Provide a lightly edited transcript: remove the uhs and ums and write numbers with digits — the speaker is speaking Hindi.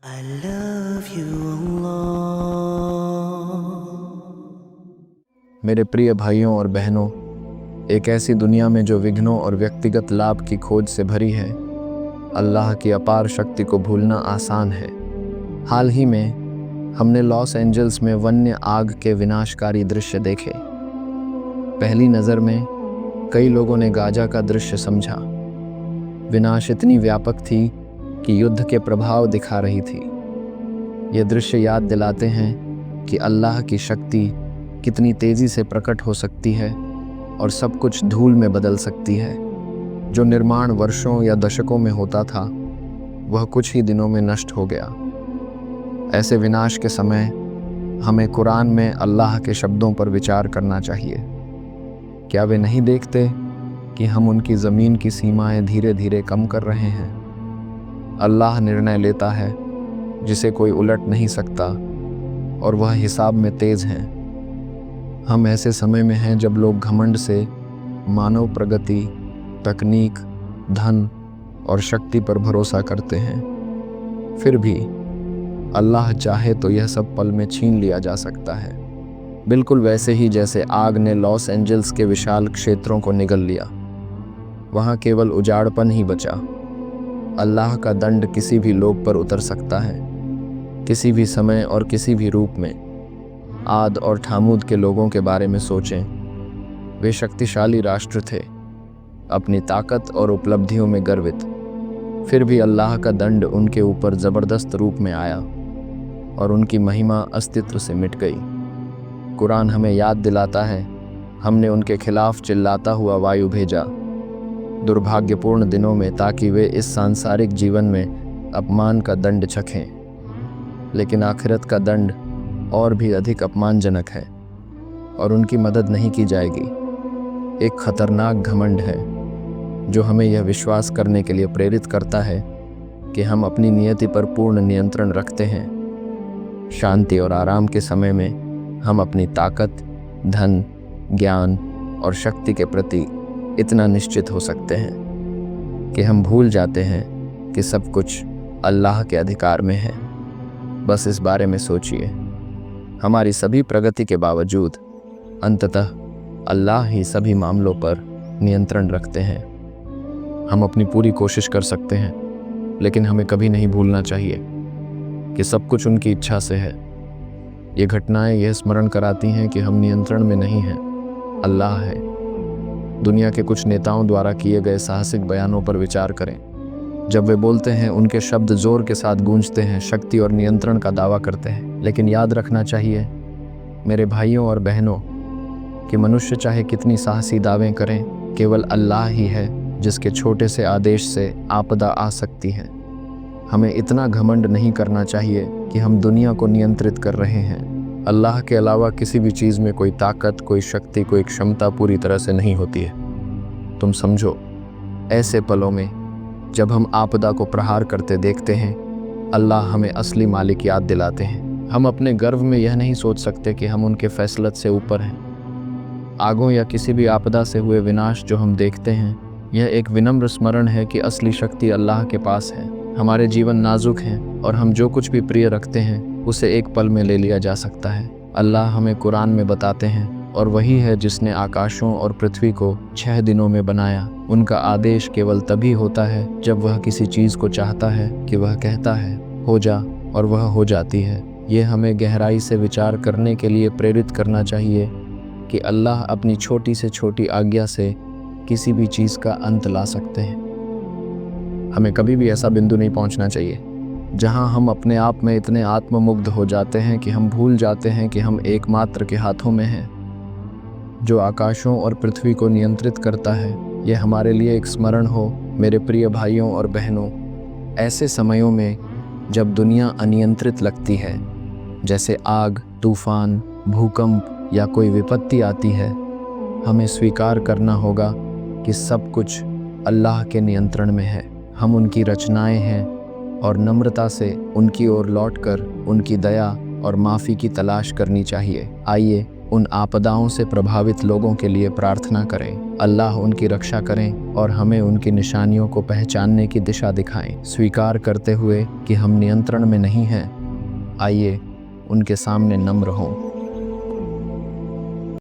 I love you Allah। मेरे प्रिय भाइयों और बहनों, एक ऐसी दुनिया में जो विघ्नों और व्यक्तिगत लाभ की खोज से भरी है, अल्लाह की अपार शक्ति को भूलना आसान है। हाल ही में हमने लॉस एंजल्स में वन्य आग के विनाशकारी दृश्य देखे। पहली नज़र में कई लोगों ने गाजा का दृश्य समझा। विनाश इतनी व्यापक थी कि युद्ध के प्रभाव दिखा रही थी। ये दृश्य याद दिलाते हैं कि अल्लाह की शक्ति कितनी तेज़ी से प्रकट हो सकती है और सब कुछ धूल में बदल सकती है। जो निर्माण वर्षों या दशकों में होता था, वह कुछ ही दिनों में नष्ट हो गया। ऐसे विनाश के समय हमें कुरान में अल्लाह के शब्दों पर विचार करना चाहिए। क्या वे नहीं देखते कि हम उनकी ज़मीन की सीमाएं धीरे धीरे कम कर रहे हैं? अल्लाह निर्णय लेता है जिसे कोई उलट नहीं सकता, और वह हिसाब में तेज़ हैं। हम ऐसे समय में हैं जब लोग घमंड से मानव प्रगति, तकनीक, धन और शक्ति पर भरोसा करते हैं। फिर भी अल्लाह चाहे तो यह सब पल में छीन लिया जा सकता है, बिल्कुल वैसे ही जैसे आग ने लॉस एंजल्स के विशाल क्षेत्रों को निगल लिया। वहाँ केवल उजाड़पन ही बचा। अल्लाह का दंड किसी भी लोग पर उतर सकता है, किसी भी समय और किसी भी रूप में। आद और ठामुद के लोगों के बारे में सोचें। वे शक्तिशाली राष्ट्र थे, अपनी ताकत और उपलब्धियों में गर्वित। फिर भी अल्लाह का दंड उनके ऊपर ज़बरदस्त रूप में आया और उनकी महिमा अस्तित्व से मिट गई। कुरान हमें याद दिलाता है, हमने उनके खिलाफ चिल्लाता हुआ वायु भेजा दुर्भाग्यपूर्ण दिनों में, ताकि वे इस सांसारिक जीवन में अपमान का दंड चखें। लेकिन आखिरत का दंड और भी अधिक अपमानजनक है और उनकी मदद नहीं की जाएगी। एक खतरनाक घमंड है जो हमें यह विश्वास करने के लिए प्रेरित करता है कि हम अपनी नियति पर पूर्ण नियंत्रण रखते हैं। शांति और आराम के समय में हम अपनी ताकत, धन, ज्ञान और शक्ति के प्रति इतना निश्चित हो सकते हैं कि हम भूल जाते हैं कि सब कुछ अल्लाह के अधिकार में है। बस इस बारे में सोचिए, हमारी सभी प्रगति के बावजूद अंततः अल्लाह ही सभी मामलों पर नियंत्रण रखते हैं। हम अपनी पूरी कोशिश कर सकते हैं, लेकिन हमें कभी नहीं भूलना चाहिए कि सब कुछ उनकी इच्छा से है। ये घटनाएं यह स्मरण कराती हैं कि हम नियंत्रण में नहीं हैं, अल्लाह है। दुनिया के कुछ नेताओं द्वारा किए गए साहसिक बयानों पर विचार करें। जब वे बोलते हैं, उनके शब्द जोर के साथ गूंजते हैं, शक्ति और नियंत्रण का दावा करते हैं। लेकिन याद रखना चाहिए मेरे भाइयों और बहनों कि मनुष्य चाहे कितनी साहसी दावें करें, केवल अल्लाह ही है जिसके छोटे से आदेश से आपदा आ सकती है। हमें इतना घमंड नहीं करना चाहिए कि हम दुनिया को नियंत्रित कर रहे हैं। अल्लाह के अलावा किसी भी चीज़ में कोई ताकत, कोई शक्ति, कोई क्षमता पूरी तरह से नहीं होती है। तुम समझो, ऐसे पलों में जब हम आपदा को प्रहार करते देखते हैं, अल्लाह हमें असली मालिक याद दिलाते हैं। हम अपने गर्व में यह नहीं सोच सकते कि हम उनके फैसलत से ऊपर हैं। आगों या किसी भी आपदा से हुए विनाश जो हम देखते हैं, यह एक विनम्र स्मरण है कि असली शक्ति अल्लाह के पास है। हमारे जीवन नाजुक हैं और हम जो कुछ भी प्रिय रखते हैं उसे एक पल में ले लिया जा सकता है। अल्लाह हमें कुरान में बताते हैं, और वही है जिसने आकाशों और पृथ्वी को 6 दिनों में बनाया। उनका आदेश केवल तभी होता है जब वह किसी चीज़ को चाहता है कि वह कहता है हो जा, और वह हो जाती है। ये हमें गहराई से विचार करने के लिए प्रेरित करना चाहिए कि अल्लाह अपनी छोटी से छोटी आज्ञा से किसी भी चीज़ का अंत ला सकते हैं। हमें कभी भी ऐसा बिंदु नहीं पहुंचना चाहिए जहां हम अपने आप में इतने आत्ममुग्ध हो जाते हैं कि हम भूल जाते हैं कि हम एकमात्र के हाथों में हैं, जो आकाशों और पृथ्वी को नियंत्रित करता है। यह हमारे लिए एक स्मरण हो, मेरे प्रिय भाइयों और बहनों। ऐसे समयों में जब दुनिया अनियंत्रित लगती है, जैसे आग, तूफान, भूकंप या कोई विपत्ति आती है, हमें स्वीकार करना होगा कि सब कुछ अल्लाह के नियंत्रण में है। हम उनकी रचनाएं हैं और नम्रता से उनकी ओर लौटकर उनकी दया और माफ़ी की तलाश करनी चाहिए। आइए उन आपदाओं से प्रभावित लोगों के लिए प्रार्थना करें। अल्लाह उनकी रक्षा करें और हमें उनकी निशानियों को पहचानने की दिशा दिखाएं। स्वीकार करते हुए कि हम नियंत्रण में नहीं हैं, आइए उनके सामने नम्र हों